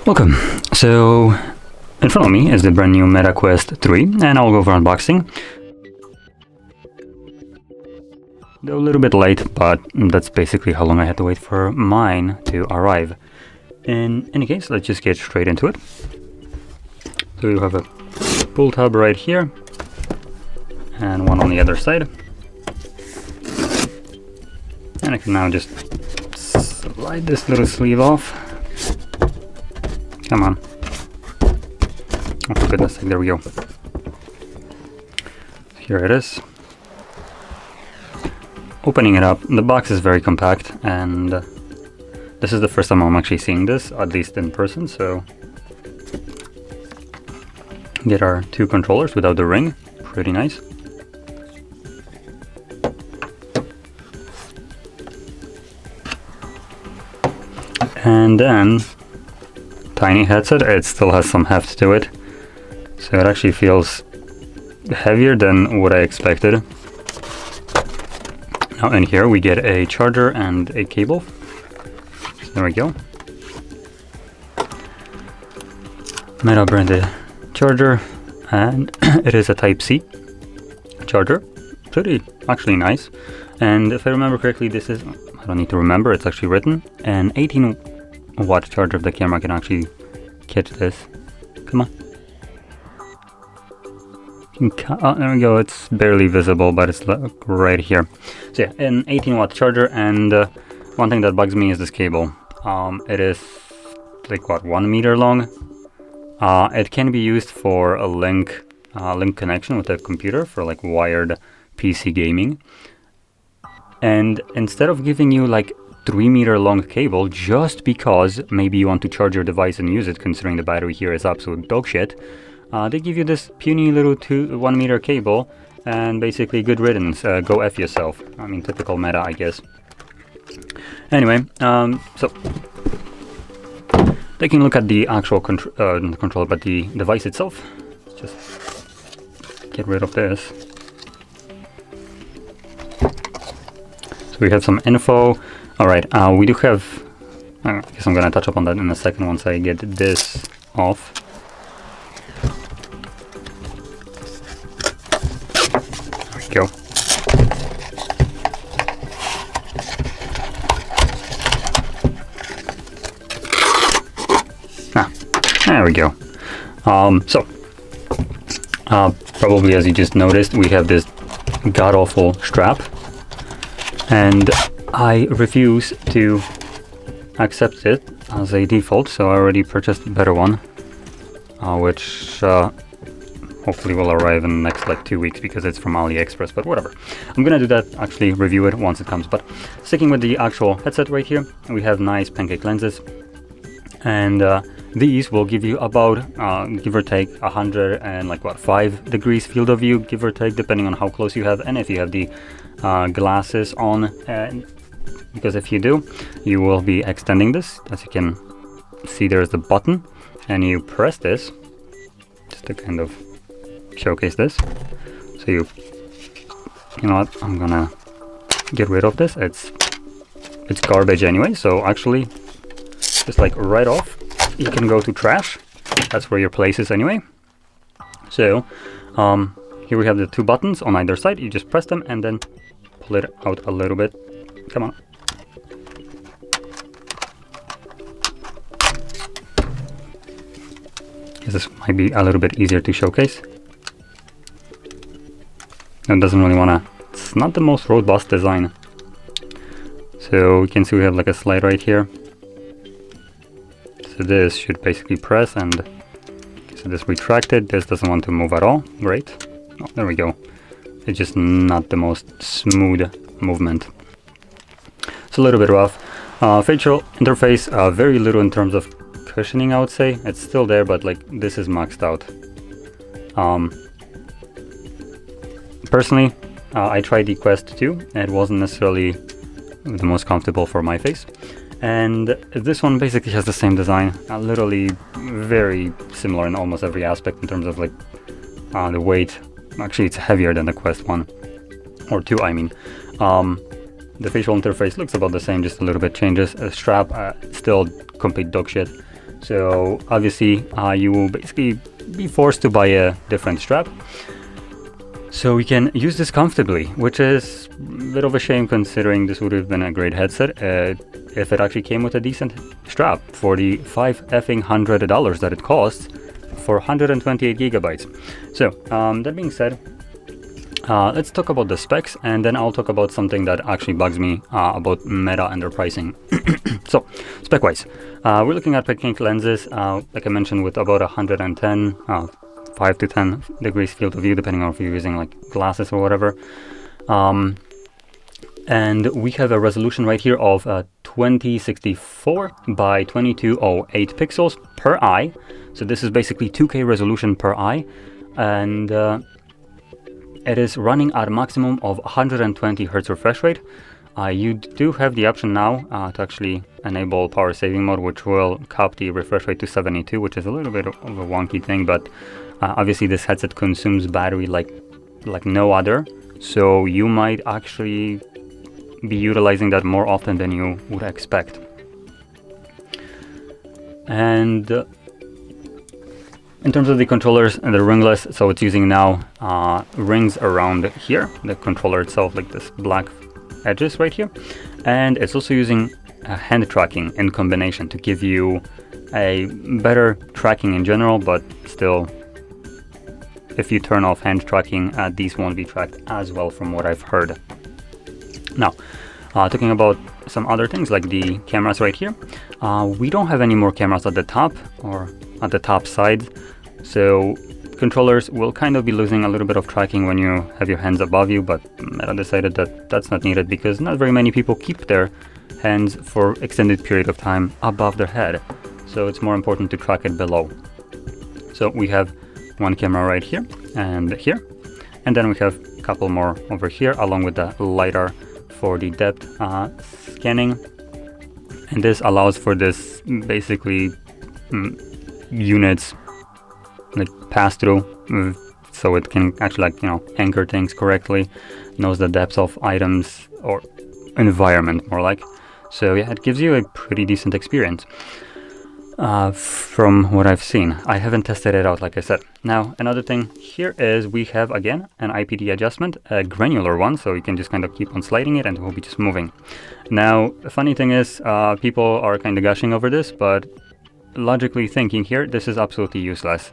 Welcome. So in front of me is the brand new Meta Quest 3 and I'll go for unboxing. Though a little bit late, but that's basically how long I had to wait for mine to arrive. In any case, let's just get straight into it. So you have a pull tab right here and one on the other side. And I can now just slide this little sleeve off. Come on. Oh, for goodness sake, there we go. Here it is. Opening it up, the box is very compact, and this is the first time I'm actually seeing this, at least in person, so get our two controllers without the ring, pretty nice. And then tiny headset, it still has some heft to it, so it actually feels heavier than what I expected. Now in here we get a charger and a cable. So there we go. Meta branded charger, and it is a Type-C charger. Pretty actually nice. And if I remember correctly, this is, I don't need to remember, it's actually written, an 18-watt charger. If the camera can actually catch this. Come on. Oh, there we go, it's barely visible, but it's right here. So yeah, an 18-watt charger, and one thing that bugs me is this cable. It is like, what, 1 meter long? It can be used for a link connection with a computer for like wired PC gaming. And instead of giving you like 3 meter long cable, just because maybe you want to charge your device and use it, considering the battery here is absolute dog shit, they give you this puny little 1 meter cable, and basically good riddance, go F yourself. I mean, typical Meta, I guess. Anyway, so taking a look at the actual controller, but the device itself, let's just get rid of this. So we have some info. Alright, we do have, I guess I'm gonna touch up on that in a second once I get this off. There we go. There we go. Probably as you just noticed, we have this god-awful strap, and I refuse to accept it as a default, so I already purchased a better one, which hopefully will arrive in the next like 2 weeks because it's from AliExpress, but whatever. I'm gonna do that, actually review it once it comes. But sticking with the actual headset right here, we have nice pancake lenses, and these will give you about give or take 5 degrees field of view, give or take, depending on how close you have and if you have the glasses on, because if you do, you will be extending this. As you can see, there's the button, and you press this just to kind of showcase this. So you know what, I'm gonna get rid of this. It's garbage anyway, so actually just like right off you can go to trash. That's where your place is anyway. So here we have the two buttons on either side. You just press them and then pull it out a little bit. Come on. This might be a little bit easier to showcase. It doesn't really wanna, it's not the most robust design. So you can see we have like a slide right here. So this should basically press, and so this retracted. This doesn't want to move at all. Great. Oh, there we go. It's just not the most smooth movement. It's a little bit rough. Facial interface, very little in terms of cushioning, I would say. It's still there, but like this is maxed out. Personally, I tried the Quest 2. It wasn't necessarily the most comfortable for my face. And this one basically has the same design, literally very similar in almost every aspect in terms of like the weight. Actually, it's heavier than the Quest 1, or 2, I mean. The facial interface looks about the same, just a little bit changes. A strap, still complete dog shit. So obviously you will basically be forced to buy a different strap. So we can use this comfortably, which is a bit of a shame considering this would have been a great headset if it actually came with a decent strap for the $500 that it costs for 128 gigabytes. So that being said, let's talk about the specs, and then I'll talk about something that actually bugs me about Meta and their pricing. So spec-wise, we're looking at pink lenses, like I mentioned, with about 110 5 to 10 degrees field of view, depending on if you're using like glasses or whatever. And we have a resolution right here of 2064 by 2208 pixels per eye. So this is basically 2K resolution per eye, and it is running at a maximum of 120 Hertz refresh rate. You do have the option now to actually enable power saving mode, which will cap the refresh rate to 72, which is a little bit of a wonky thing, but obviously this headset consumes battery like no other, so you might actually be utilizing that more often than you would expect. And in terms of the controllers and the ringless, so it's using now rings around here, the controller itself, like this black edges right here, and it's also using hand tracking in combination to give you a better tracking in general, but still, if you turn off hand tracking, these won't be tracked as well from what I've heard. Now, talking about some other things like the cameras right here, we don't have any more cameras at the top or at the top side, so controllers will kind of be losing a little bit of tracking when you have your hands above you, but Meta decided that that's not needed because not very many people keep their hands for extended period of time above their head, so it's more important to track it below. So we have one camera right here, and then we have a couple more over here, along with the LiDAR for the depth scanning, and this allows for this basically units like pass through, so it can actually anchor things correctly, knows the depth of items or environment more like. So yeah, it gives you a pretty decent experience. From what I've seen, I haven't tested it out, like I said. Now, another thing here is we have again an IPD adjustment, a granular one, so you can just kind of keep on sliding it and it will be just moving. Now, the funny thing is, people are kind of gushing over this, but logically thinking here, this is absolutely useless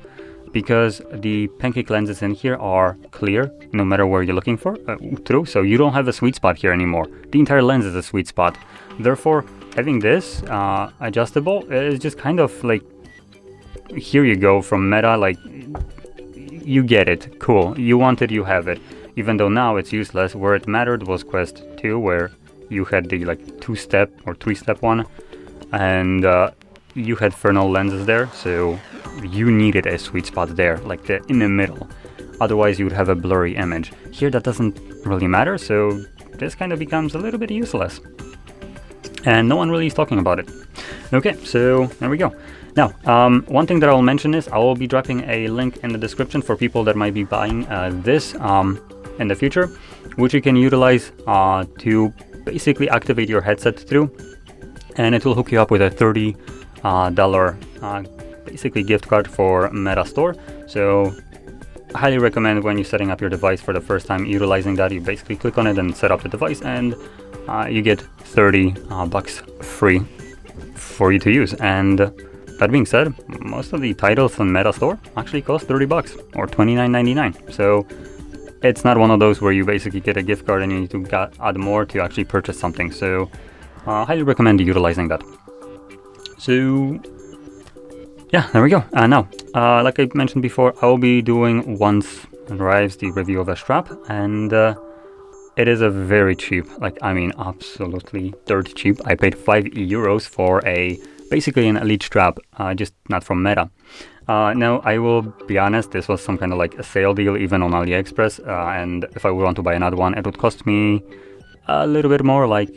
because the pancake lenses in here are clear no matter where you're looking for through, so you don't have a sweet spot here anymore. The entire lens is a sweet spot. Therefore, having this adjustable is just kind of like, here you go from Meta, like, you get it, cool, you want it, you have it. Even though now it's useless. Where it mattered was Quest 2, where you had the like 2-step or 3-step one, and you had Fresnel lenses there, so you needed a sweet spot there, like in the middle. Otherwise you would have a blurry image. Here that doesn't really matter, so this kind of becomes a little bit useless. And no one really is talking about it. Okay, so there we go. Now, one thing that I'll mention is I will be dropping a link in the description for people that might be buying this in the future, which you can utilize to basically activate your headset through, and it will hook you up with a $30 basically gift card for Meta Store. So I highly recommend when you're setting up your device for the first time utilizing that. You basically click on it and set up the device, and you get 30 bucks free for you to use. And that being said, most of the titles on Meta Store actually cost 30 bucks or $29.99. So it's not one of those where you basically get a gift card and you need to add more to actually purchase something. So highly recommend utilizing that. So yeah, there we go. Now, like I mentioned before, I will be doing, once it arrives, the review of a strap, and it is a very cheap, like, I mean, absolutely dirt cheap. I paid €5 for basically an Elite strap, just not from Meta. Now, I will be honest, this was some kind of like a sale deal even on AliExpress, and if I would want to buy another one, it would cost me a little bit more, like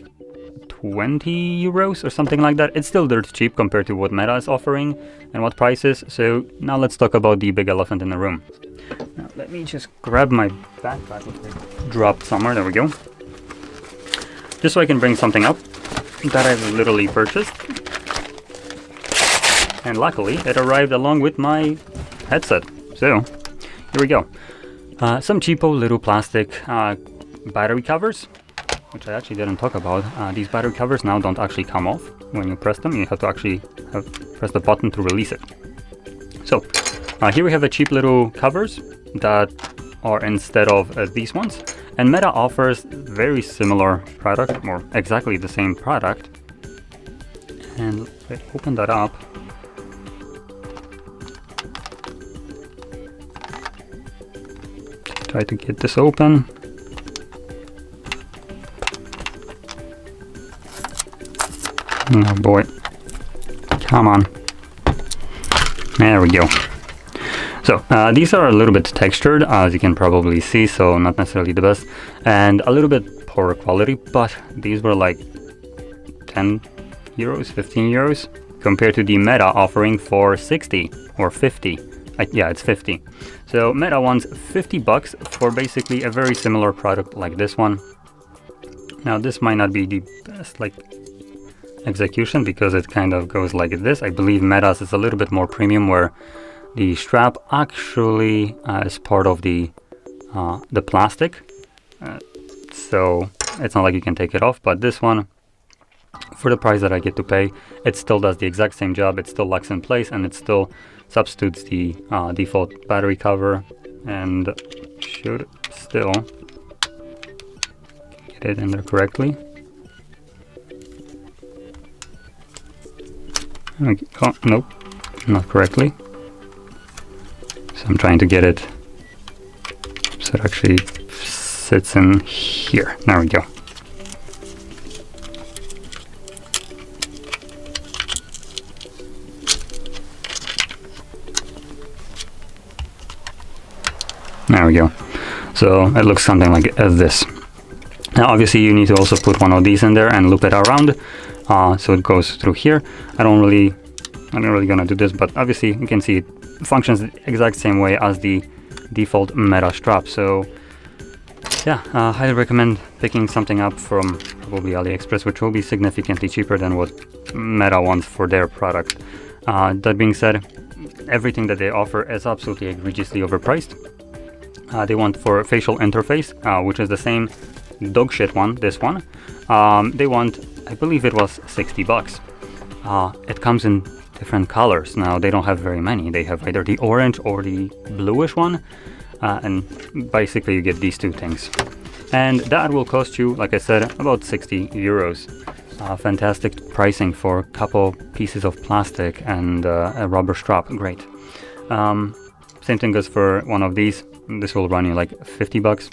€20 or something like that. It's still dirt cheap compared to what Meta is offering and what prices. So now let's talk about the big elephant in the room. Now let me just grab my backpack, which I dropped somewhere. There we go. Just so I can bring something up that I've literally purchased. and luckily it arrived along with my headset. So here we go. Some cheapo little plastic battery covers, which I actually didn't talk about. These battery covers now don't actually come off when you press them. You have to actually press the button to release it. So here we have the cheap little covers that are instead of these ones. And Meta offers very similar product, or exactly the same product. And let's open that up. Try to get this open. Oh boy. Come on. There we go. So these are a little bit textured, as you can probably see, so not necessarily the best, and a little bit poorer quality, but these were like 10 euros, 15 euros, compared to the Meta offering for 60 or 50. Yeah, it's 50. So Meta wants 50 bucks for basically a very similar product like this one. Now this might not be the best like execution because it kind of goes like this. I believe Meta's is a little bit more premium, where the strap actually is part of the plastic, so it's not like you can take it off. But this one, for the price that I get to pay, it still does the exact same job. It still locks in place, and it still substitutes the default battery cover, and should still get it in there correctly. Okay. Oh, nope, not correctly. So I'm trying to get it so it actually sits in here. There we go. There we go. So it looks something like this. Now obviously you need to also put one of these in there and loop it around, so it goes through here. I'm not really gonna do this, but obviously you can see it functions the exact same way as the default Meta strap. So yeah, highly recommend picking something up from probably AliExpress, which will be significantly cheaper than what Meta wants for their product. That being said, everything that they offer is absolutely egregiously overpriced. They want for facial interface, which is the same dog shit one, this one. They want, I believe it was 60 bucks. It comes in different colors. Now they don't have very many. They have either the orange or the bluish one, and basically you get these two things, and that will cost you, like I said, about 60 euros. Fantastic pricing for a couple pieces of plastic and a rubber strap. Great. Same thing goes for one of these. This will run you like 50 bucks.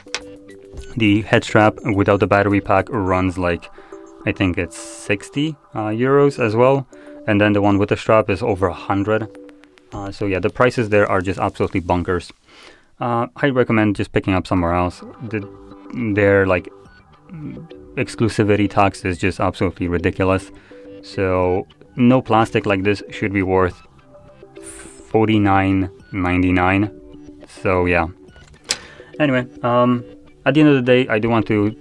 The head strap without the battery pack runs like, I think it's 60 euros as well. And then the one with the strap is over 100. So yeah, the prices there are just absolutely bonkers. I recommend just picking up somewhere else. Their like exclusivity tax is just absolutely ridiculous. So no plastic like this should be worth $49.99. So yeah. Anyway, at the end of the day, I do want to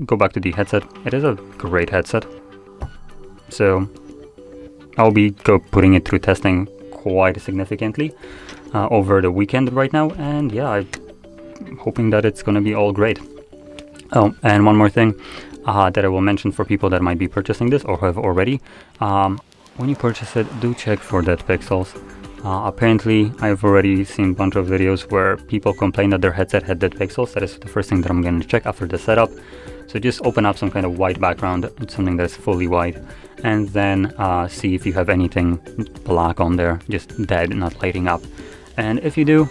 go back to the headset. It is a great headset. So I'll be putting it through testing quite significantly over the weekend right now, and yeah, I'm hoping that it's gonna be all great. Oh, and one more thing that I will mention for people that might be purchasing this or have already. When you purchase it, do check for dead pixels. Apparently, I've already seen a bunch of videos where people complain that their headset had dead pixels. That is the first thing that I'm going to check after the setup. So just open up some kind of white background, something that's fully white, and then see if you have anything black on there, just dead, not lighting up. And if you do,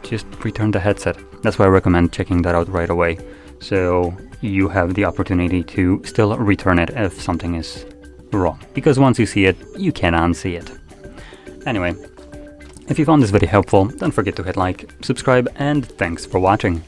just return the headset. That's why I recommend checking that out right away, so you have the opportunity to still return it if something is wrong. Because once you see it, you can't unsee it. Anyway, if you found this video helpful, don't forget to hit like, subscribe, and thanks for watching.